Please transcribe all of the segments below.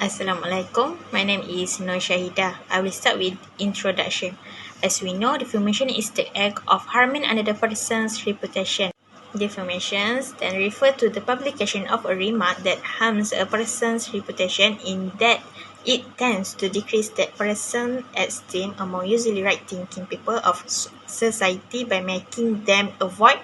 Assalamualaikum. My name is Nur Shahida. I will start with introduction. As we know, defamation is the act of harming another person's reputation. Defamations then refer to the publication of a remark that harms a person's reputation in that it tends to decrease that person's esteem among usually right-thinking people of society by making them avoid,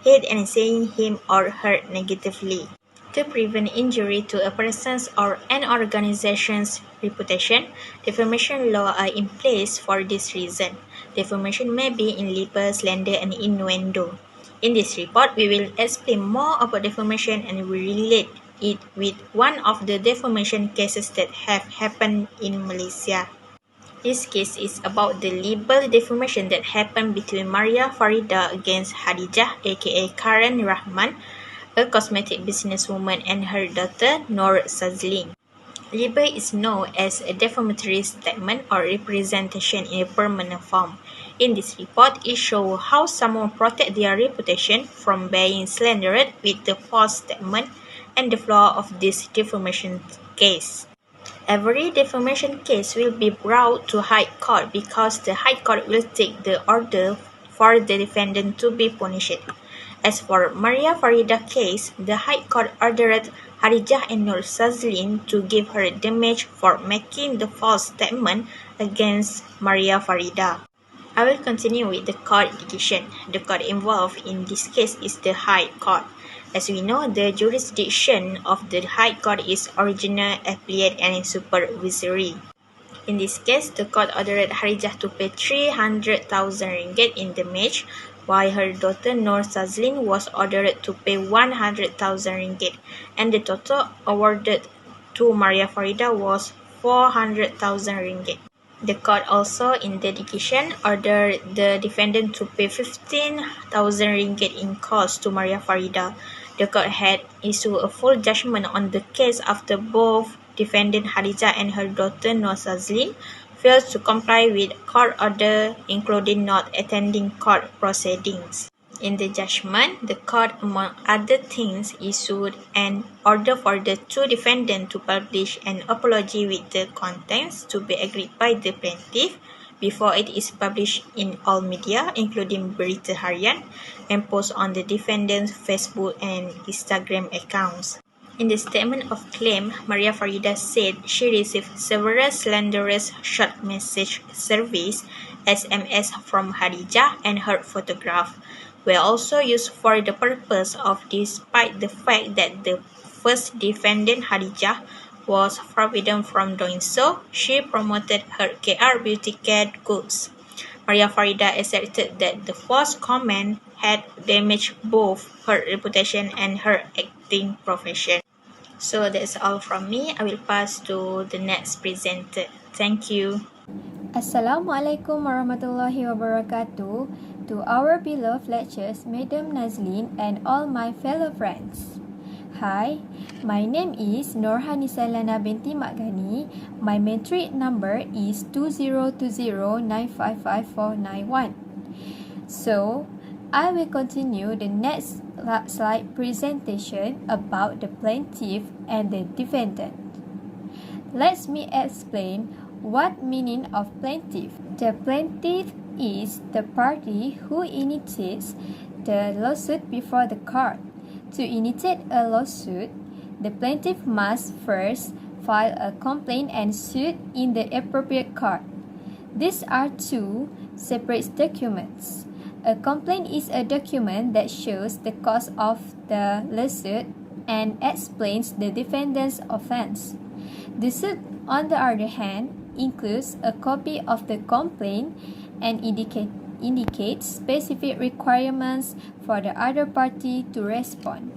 hate, and saying him or her negatively. To prevent injury to a person's or an organization's reputation, defamation laws are in place for this reason. Defamation may be in libel, slander, and innuendo. In this report, we will explain more about defamation and we relate it with one of the defamation cases that have happened in Malaysia. This case is about the libel defamation that happened between Maria Farida against Hadijah aka Karen Rahman, a cosmetic businesswoman, and her daughter Noor Sazlin. Libel is known as a defamatory statement or representation in a permanent form. In this report, it shows how someone protects their reputation from being slandered with the false statement and the flaw of this defamation case. Every defamation case will be brought to High Court because the High Court will take the order for the defendant to be punished. As for Maria Farida case, the High Court ordered Hadijah and Noor Sazlin to give her damage for making the false statement against Maria Farida. I will continue with the court decision. The court involved in this case is the High Court. As we know, the jurisdiction of the High Court is original, appellate, and supervisory. In this case, the court ordered Hadijah to pay 300,000 ringgit in damage, while her daughter Noor Sazlin was ordered to pay 100,000 ringgit, and the total awarded to Maria Farida was 400,000 ringgit. The court also, in the decision, ordered the defendant to pay 15,000 ringgit in costs to Maria Farida. The court had issued a full judgment on the case after both defendant Hadijah and her daughter Noor Sazlin failed to comply with court order, including not attending court proceedings. In the judgment, the court, among other things, issued an order for the two defendants to publish an apology with the contents to be agreed by the plaintiff before it is published in all media, including Berita Harian, and posted on the defendant's Facebook and Instagram accounts. In the statement of claim, Maria Farida said she received several slanderous short message surveys (SMS) from Hadijah, and her photograph were also used for the purpose of, despite the fact that the first defendant Hadijah was forbidden from doing so, she promoted her KR beauty care goods. Maria Farida asserted that the false comment had damaged both her reputation and her acting profession. So that's all from me. I will pass to the next presenter. Thank you. Assalamualaikum warahmatullahi wabarakatuh to our beloved lecturers, Madam Nazlin and all my fellow friends. Hi, my name is Nurhanisa Lana binti Makgani. My matric number is 2020955491. So, I will continue the next slide presentation about the plaintiff and the defendant. Let me explain what meaning of plaintiff. The plaintiff is the party who initiates the lawsuit before the court. To initiate a lawsuit, the plaintiff must first file a complaint and suit in the appropriate court. These are two separate documents. A complaint is a document that shows the cause of the lawsuit and explains the defendant's offense. The suit, on the other hand, includes a copy of the complaint and indicates specific requirements for the other party to respond.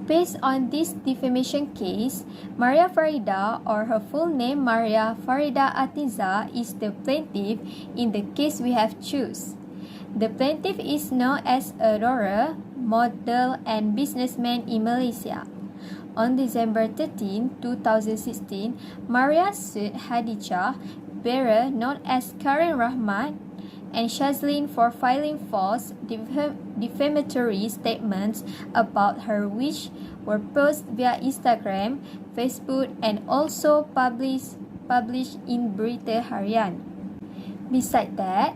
Based on this defamation case, Maria Farida, or her full name Maria Farida Atiza, is the plaintiff in the case we have chosen. The plaintiff is known as a lawyer, model, and businessman in Malaysia. On December 13, 2016, Maria sued Hadijah, bearer known as Karen Rahman, and Shazlin for filing false defamatory statements about her which were posted via Instagram, Facebook, and also published in Berita Harian. Besides that,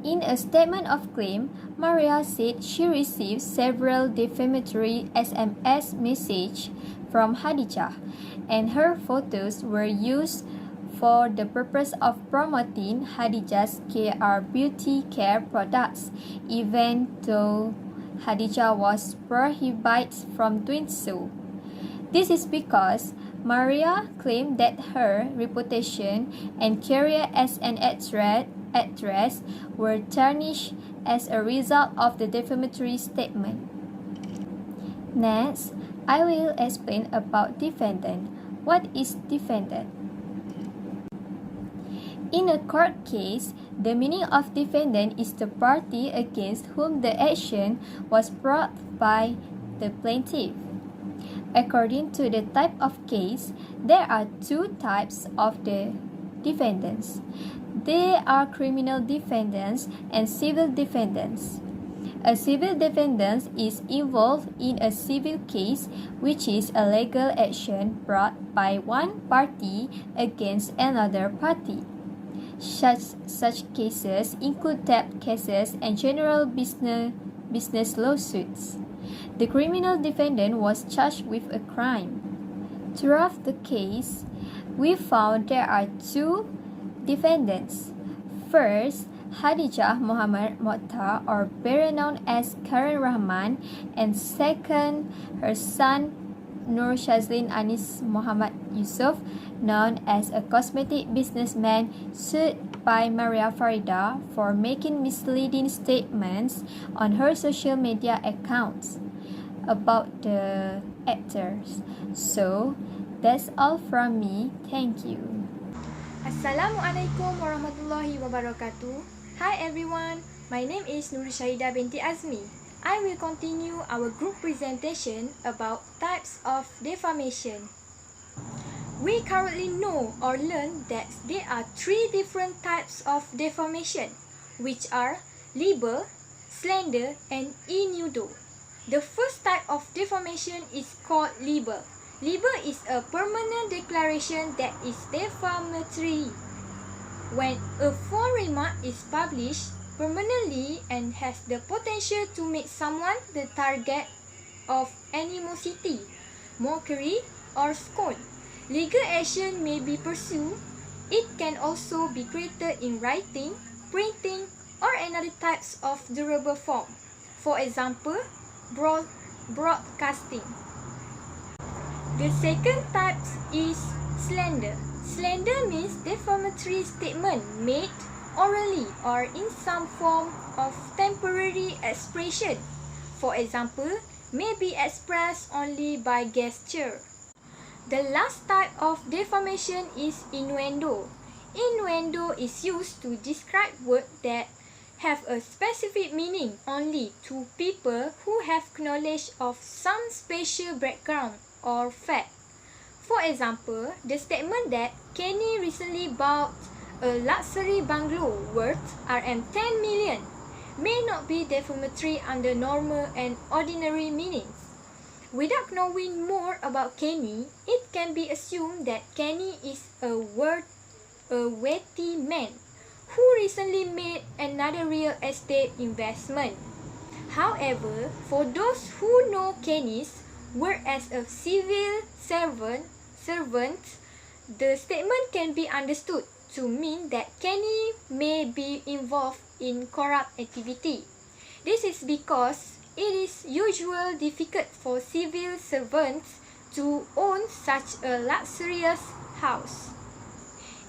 in a statement of claim, Maria said she received several defamatory SMS messages from Khadijah, and her photos were used for the purpose of promoting Khadijah's KR beauty care products, even though Khadijah was prohibited from doing so. This is because Maria claimed that her reputation and career as an actress were tarnished as a result of the defamatory statement. Next, I will explain about defendant. What is defendant? In a court case, the meaning of defendant is the party against whom the action was brought by the plaintiff. According to the type of case, there are two types of the defendants. They are criminal defendants and civil defendants. A civil defendant is involved in a civil case, which is a legal action brought by one party against another party. Such cases include debt cases and general business lawsuits. The criminal defendant was charged with a crime. Throughout the case, we found there are two defendants. First, Khadijah Muhammad Mokhtar, or better known as Karen Rahman, and second, her son Nur Shazlin Anis Muhammad Yusuf, known as a cosmetic businessman, sued by Maria Farida for making misleading statements on her social media accounts about the actors. So, that's all from me. Thank you. Assalamualaikum warahmatullahi wabarakatuh. Hi everyone, my name is Nur Shahida binti Azmi. I will continue our group presentation about types of defamation. We currently know or learn that there are three different types of defamation, which are libel, slander, and innuendo. The first type of defamation is called libel. Libel is a permanent declaration that is defamatory. When a false remark is published permanently and has the potential to make someone the target of animosity, mockery, or scorn, legal action may be pursued. It can also be created in writing, printing, or another types of durable form. For example, broadcasting. The second type is slander. Slander means defamatory statement made orally or in some form of temporary expression. For example, may be expressed only by gesture. The last type of defamation is innuendo. Innuendo is used to describe words that have a specific meaning only to people who have knowledge of some special background or fact. For example, the statement that Kenny recently bought a luxury bungalow worth Rm10 million may not be defamatory under normal and ordinary meanings. Without knowing more about Kenny, it can be assumed that Kenny is a wealthy man who recently made another real estate investment. However, for those who know Kenny's work as a civil servant, the statement can be understood to mean that Kenny may be involved in corrupt activity. This is because it is usually difficult for civil servants to own such a luxurious house.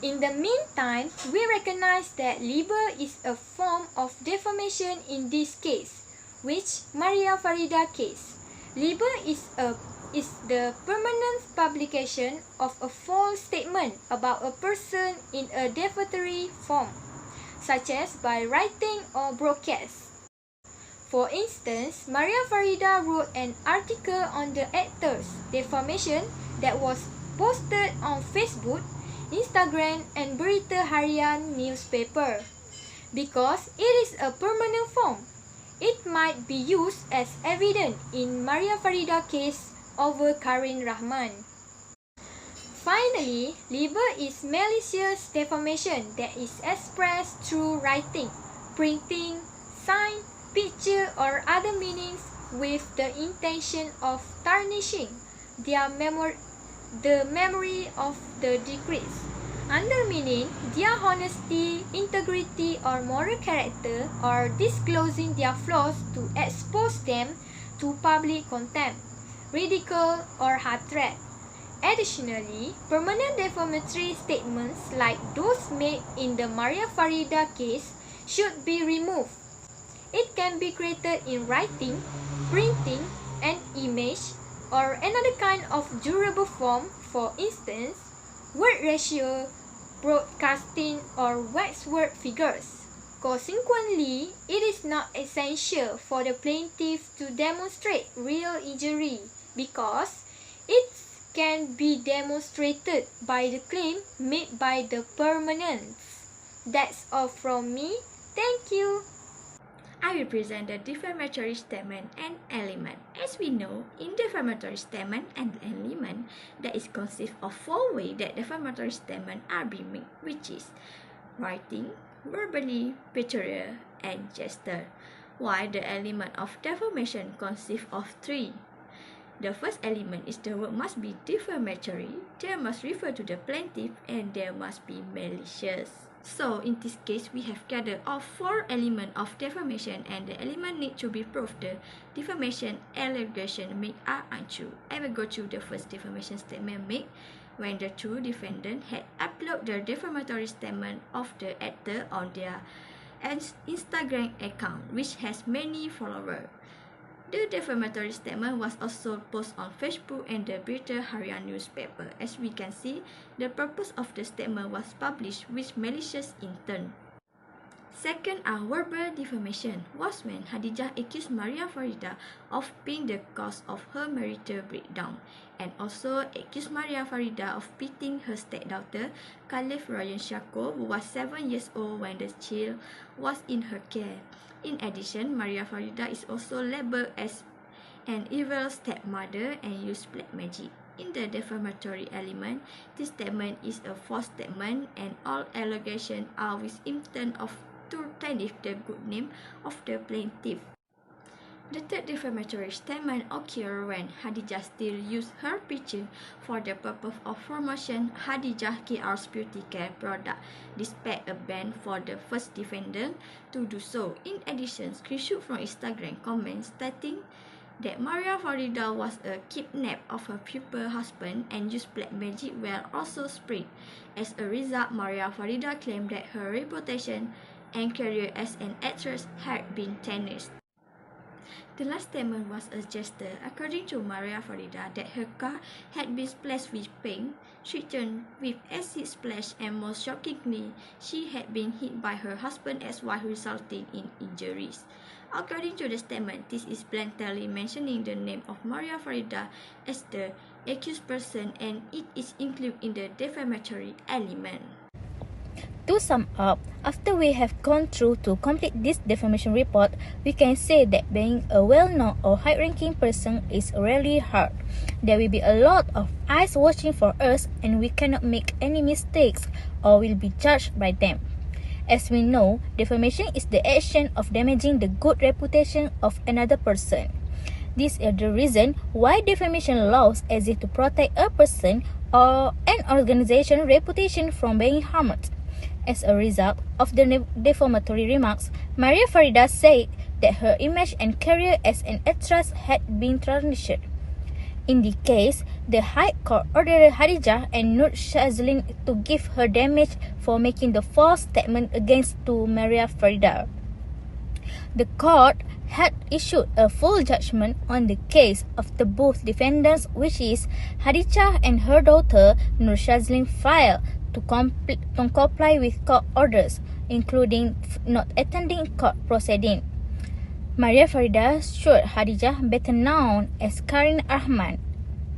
In the meantime, we recognize that libel is a form of defamation in this case, which Maria Farida case. Libel is the permanent publication of a false statement about a person in a defamatory form, such as by writing or broadcast. For instance, Maria Farida wrote an article on the actor's defamation that was posted on Facebook, Instagram, and Berita Harian newspaper. Because it is a permanent form, it might be used as evidence in Maria Farida case over Karin Rahman. Finally, libel is malicious defamation that is expressed through writing, printing, sign, picture or other meanings with the intention of tarnishing the memory of the deceased, undermining their honesty, integrity or moral character, or disclosing their flaws to expose them to public contempt, ridicule or hatred. Additionally, permanent defamatory statements like those made in the Maria Farida case should be removed. It can be created in writing, printing, an image, or another kind of durable form, for instance, word ratio, broadcasting, or waxwork figures. Consequently, it is not essential for the plaintiff to demonstrate real injury because it can be demonstrated by the claim made by the permanents. That's all from me. Thank you. I will present the defamatory statement and element. As we know, in defamatory statement and element, that is consist of 4 ways that defamatory statement are being made, which is writing, verbally, pictorial, and gesture. While the element of defamation consists of 3. The first element is the word must be defamatory, they must refer to the plaintiff, and they must be malicious. So, in this case, we have gathered all 4 elements of defamation and the element need to be proved. The defamation allegation made are untrue. I will go through the first defamation statement made when the two defendants had uploaded the defamatory statement of the actor on their Instagram account, which has many followers. The defamatory statement was also posted on Facebook and the British Harian newspaper. As we can see, the purpose of the statement was published with malicious intent. Second are verbal defamation was when Khadijah accused Maria Farida of being the cause of her marital breakdown and also accused Maria Farida of beating her stepdaughter Khalif Ryan Shako, who was 7 years old when the child was in her care. In addition, Maria Farida is also labeled as an evil stepmother and used black magic. In the defamatory element, this statement is a false statement and all allegations are with intent of to tarnish the good name of the plaintiff. The third defamatory statement occurred when Khadijah still used her picture for the purpose of promotion Khadijah KR's beauty care product, despite a ban for the first defendant to do so. In addition, screenshot from Instagram comments stating that Maria Farida was a kidnap of her pupil husband and used black magic were also spread. As a result, Maria Farida claimed that her reputation and career as an actress had been tarnished. The last statement was a gesture, according to Maria Farida, that her car had been splashed with paint, sweetened with acid splash, and most shockingly, she had been hit by her husband ex-wife, resulting in injuries. According to the statement, this is blatantly mentioning the name of Maria Farida as the accused person, and it is included in the defamatory element. To sum up, after we have gone through to complete this defamation report, we can say that being a well-known or high-ranking person is really hard. There will be a lot of eyes watching for us and we cannot make any mistakes or will be judged by them. As we know, defamation is the action of damaging the good reputation of another person. This is the reason why defamation laws exist to protect a person or an organization's reputation from being harmed. As a result of the defamatory remarks, Maria Farida said that her image and career as an actress had been tarnished. In the case, the High Court ordered Khadijah and Nur Shazlin to give her damage for making the false statement against Maria Farida. The court had issued a full judgment on the case of the both defendants, which is Khadijah and her daughter Nur Shazlin filed to comply with court orders, including not attending court proceeding. Maria Farida sued Khadijah, better known as Karin Rahman,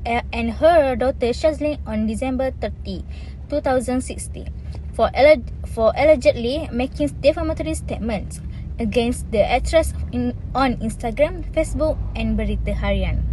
and her daughter Shazlin on December 30, 2016, for allegedly making defamatory statements against the actress on Instagram, Facebook, and Berita Harian.